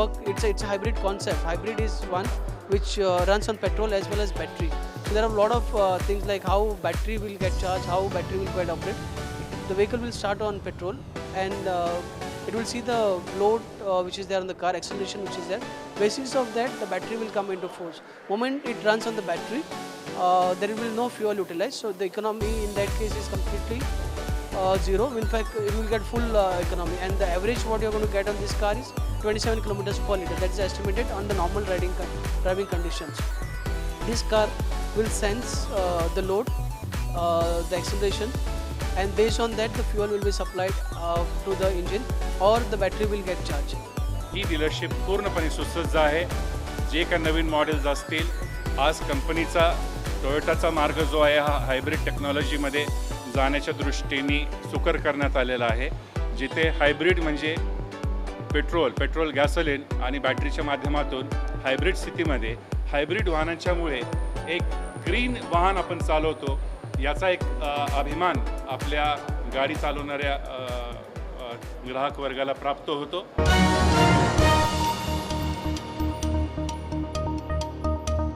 work. It's a hybrid concept. Hybrid is one which runs on petrol as well as battery. So there are a lot of things like how battery will get charged, how battery will get operate. The vehicle will start on petrol, and it will see the load which is there on the car, acceleration which is there. Basis of that, the battery will come into force. Moment it runs on the battery, there will be no fuel utilized. So the economy in that case is completely zero. In fact, it will get full economy, and the average what you're going to get on this car is 27 kilometers per liter. That is estimated on the normal driving conditions. This car will sense the load, the acceleration, and based on that the fuel will be supplied to the engine or the battery will get charged. He dealership पूर्णपणे सुसज्ज आहे. जे काही नवीन models असतील, आज कंपनीचा टोयोटाचा मार्ग जो आहे हा हायब्रिड टेक्नॉलॉजीमध्ये जाण्याच्या दृष्टीने सुकर करण्यात आलेला आहे. जिथे हायब्रिड म्हणजे पेट्रोल गॅसोलिन आणि बॅटरीच्या माध्यमातून हायब्रिड स्थितीमध्ये हायब्रिड वाहनांच्यामुळे एक ग्रीन वाहन आपण चालवतो याचा एक अभिमान आपल्या गाडी चालवणाऱ्या ग्राहक वर्गाला प्राप्त होतो.